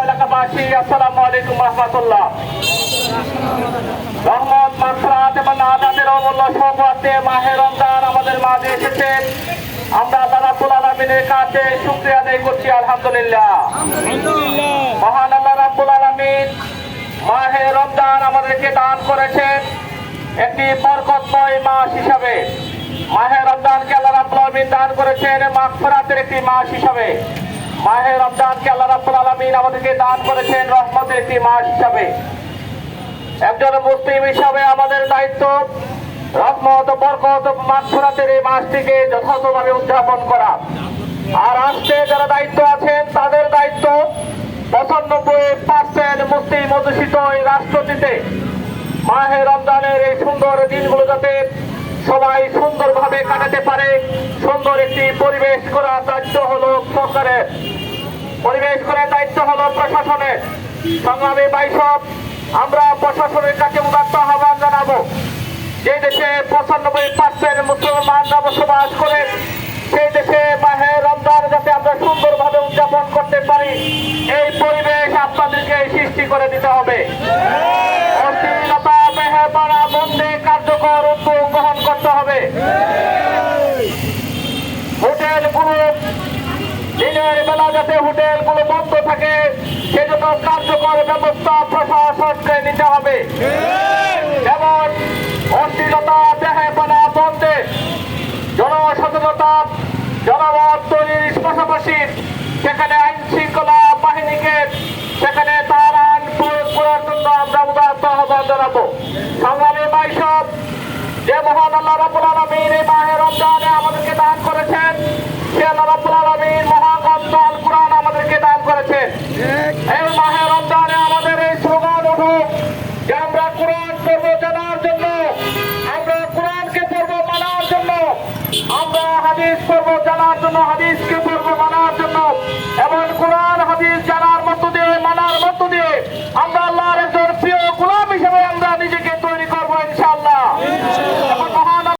এলাকাবাসী আসসালামু আলাইকুম রহমতুল্লাহ। রহমত মাগফিরাত এবং নাজাতের অমূল্য সওগাতে মাহে রমজান আমাদের মাঝে এসেছে। আমরা আল্লাহ রাব্বুল আলামিনের কাছে শুকরিয়া আদায় করছি আলহামদুলিল্লাহ। মহান আল্লাহ রাব্বুল আলামিন মাহে রমজান আমাদেরকে দান করেছেন একটি বরকতময় মাস হিসাবে। মাহে রমজানকে আল্লাহ রাব্বুল আলামিন দান করেছেন মাগফিরাতের একটি মাস হিসাবে। মাহে রমজানকে আল্লাহ রাব্বুল আলামিন আমাদেরকে দান করেছেন রহমতের একটি মাস হিসাবে। একজন মুসলিম হিসাবে আমাদের দায়িত্ব রহমত বরকত মাগফিরাতের এই মাসটিকে যথাযথভাবে উদযাপন করা। আর আজকে যারা দায়িত্ব আছেন তাদের দায়িত্ব 95% মুসলিম অধ্যুষিত এই রাষ্ট্রটিতে মাহে রমজানের এই সুন্দর দিনগুলো যাতে সবাই সুন্দরভাবে কাটাতে পারে, সুন্দর একটি পরিবেশ করার দায়িত্ব হলো সরকারের, পরিবেশ করার দায়িত্ব হলো প্রশাসনের। সংগ্রামী ভাইসব, আমরা প্রশাসনের কাছে উদাত্ত আহ্বান জানাবো, যে দেশে 95% মুসলমানরা বসবাস করে সেই দেশে মাহে রমজান যাতে আমরা সুন্দরভাবে উদযাপন করতে পারি, এই পরিবেশ আপনাদেরকে সৃষ্টি করে দিতে হবে। অশ্লীলতা মেহেরবানা বন্ধে কার্যকর উদ্যোগ গ্রহণ করতে হবে। হোটেলগুলো দিনের বেলা যাতে হোটেলগুলো বন্ধ থাকে সেজন্য কার্যকর ব্যবস্থা প্রশাসনকে নিতে হবে। যেমন অশ্লীলতা মেহেরবানা বন্ধে জনসচেতনতা জনমত তৈরির পাশাপাশি সেখানে আইন শৃঙ্খলা বাহিনীকে সেখানে তার আইন প্রয়োগ করার জন্য আমরা উদাত্ত আহ্বান জানাবো। সংগ্রামী ভাইসব, যে মহান আল্লাহ রাব্বুল আলামিন এই মাহে রমজানে আমাদেরকে দান করেছেন, সে আল্লাহ রাব্বুল আলামিন মহাগ্রন্থ আল কুরআন আমাদেরকে দান করেছেন। এই মাহে রমজানে আমাদের এই স্লোগান উঠুক যে আমরা কোরআন পড়ব জানার জন্য, আমরা কোরআনকে পড়ব মানার জন্য, আমরা হাদিস পড়ব জানার জন্য, হাদিসকে পড়ব মানার জন্য, এবং কোরআন হাদিস জানার মধ্য দিয়ে মানার মধ্য দিয়ে আমরা